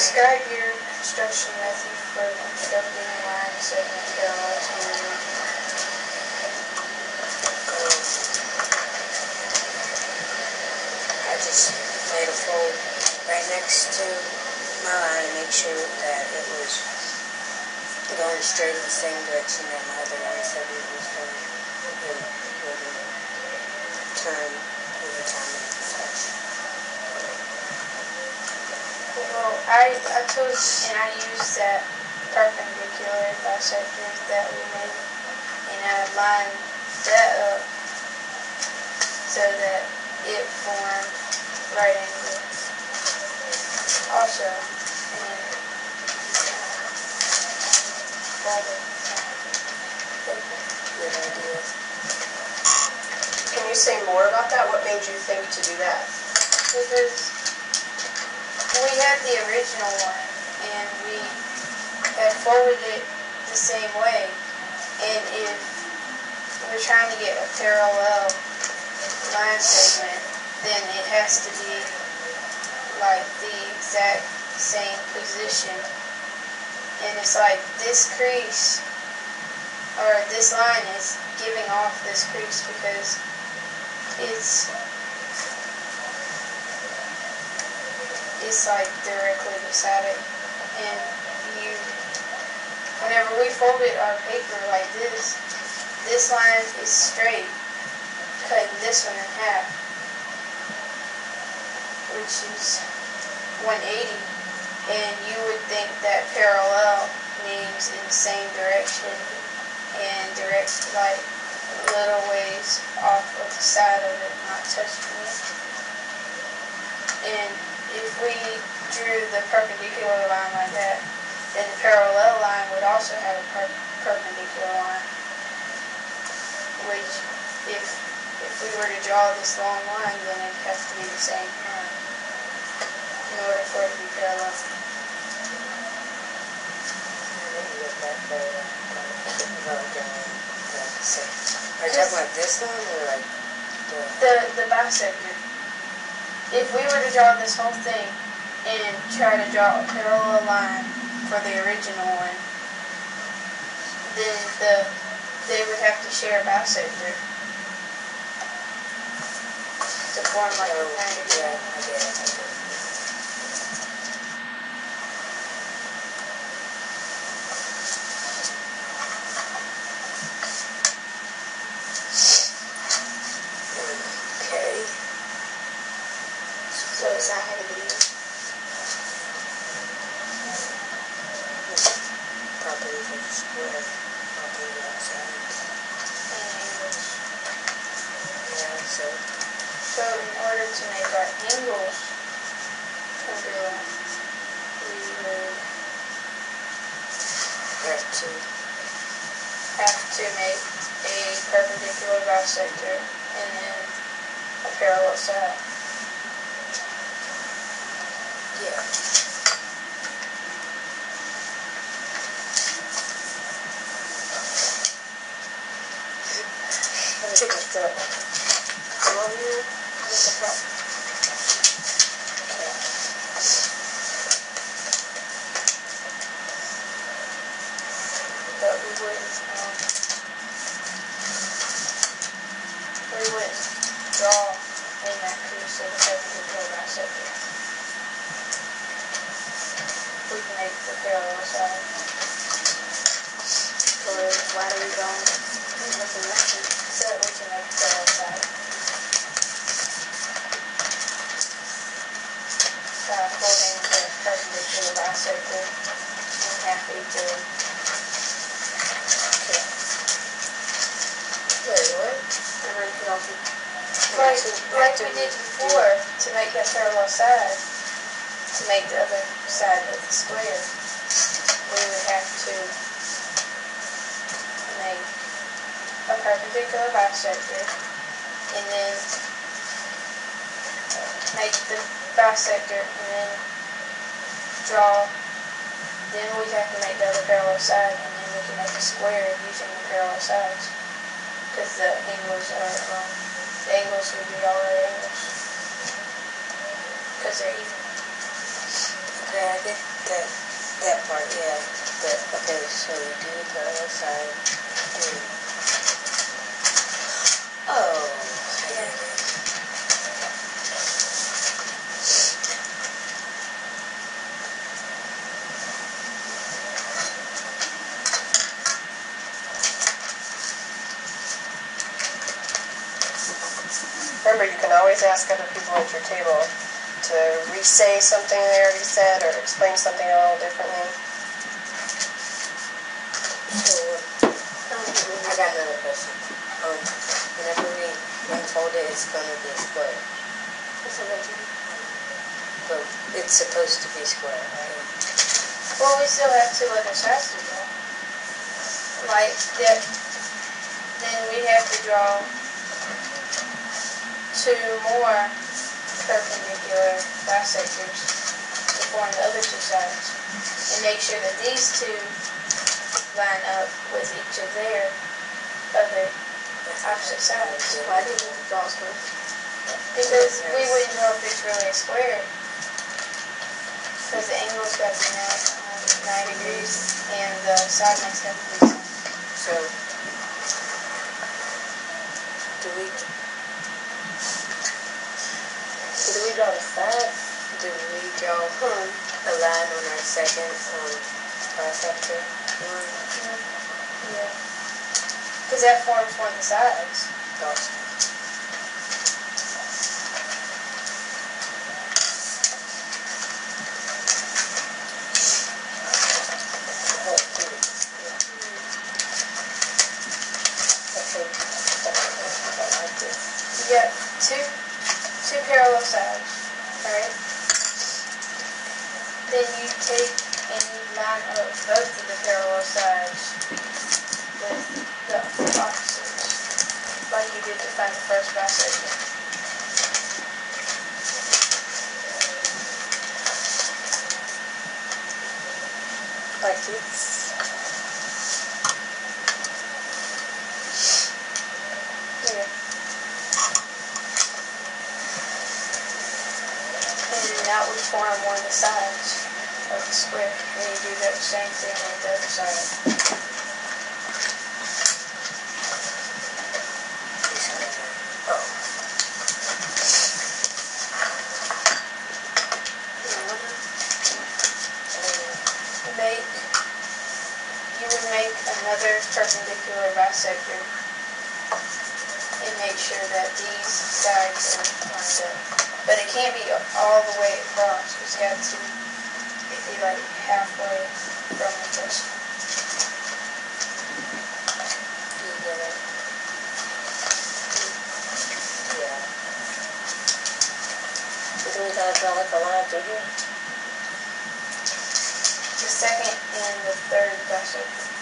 Describe your construction method for constructing a line segment parallel to the original. I just made a fold right next to my line and make sure that it was going straight in the same direction that my other line segment was going. And wouldn't turn over time and such. Well, I took and I used that perpendicular bisector that we made, and I lined that up so that it formed right angles also, and folded. Good idea. Can you say more about that? What made you think to do that? Because we had the original one, and we had folded it the same way, and if we're trying to get a parallel line segment, then it has to be like the exact same position. And it's like this crease, or this line is giving off this crease because it's like directly beside it, and whenever we folded our paper like this line is straight, cutting this one in half, which is 180, and you would think that parallel means in the same direction and direct like little ways off of the side of it, not touching it. And if we drew the perpendicular line like that, then the parallel line would also have a perpendicular line, which if we were to draw this long line, then it'd have to be the same line in order for it to be parallel. Are you talking about this one or like the bisector? If we were to draw this whole thing and try to draw a parallel line for the original one, then they would have to share a bisector to form like a triangle. Yeah, I get it. So it's not going to be properties of the square, properties of sides. angles. Yeah, So in order to make our angles congruent, we would have to make a perpendicular bisector and then a parallel side. yeah. I think it's up. Come over here. What's the problem? But we wouldn't draw in that crease of the perpendicular bisector. We can make the parallel side. Why are we going with the next one? So that we can make the parallel side. Folding the perpendicular bisector in half equally. Wait, what? And then you can also Like we did before, to make that parallel side, to make the other side of the square, we would have to make a perpendicular bisector, and then make the bisector, and then draw. Then we have to make the other parallel side, and then we can make a square using the parallel sides, because the angles are the angles would be all right angles, because they're even. Okay, I get that part, yeah. But okay, so we do parallel side. Oh, yeah. Remember, you can always ask other people at your table to re-say something they already said or explain something a little differently. I got another question. Whenever we unfold it, it's going to be square. But it's supposed to be square, right? Well, we still have two other sides to draw. Like that, then we have to draw two more perpendicular bisectors to form the other two sides, and make sure that these two line up with each of their other opposite sides. Why do you draw square? Because we wouldn't know if it's really a square. Because the angle's got to be 9 degrees, and the side length's got to be the same. So, do we draw the side? Do we draw a line on our second bisector one? Yeah. Because that forms one of the sides. Gotcha. You got two parallel sides, right? Then you take and you line up both of the parallel sides with the opposites, like you did to find the first bisector. Like this. Yeah. And that would form one of the sides of the square. And you do that same thing with the other side. You would make another perpendicular bisector and make sure that these sides are lined up. But it can't be all the way across. It's got to be like halfway from the first one. You get it? Yeah. So we gotta draw like a line through here? The second and the third bisector.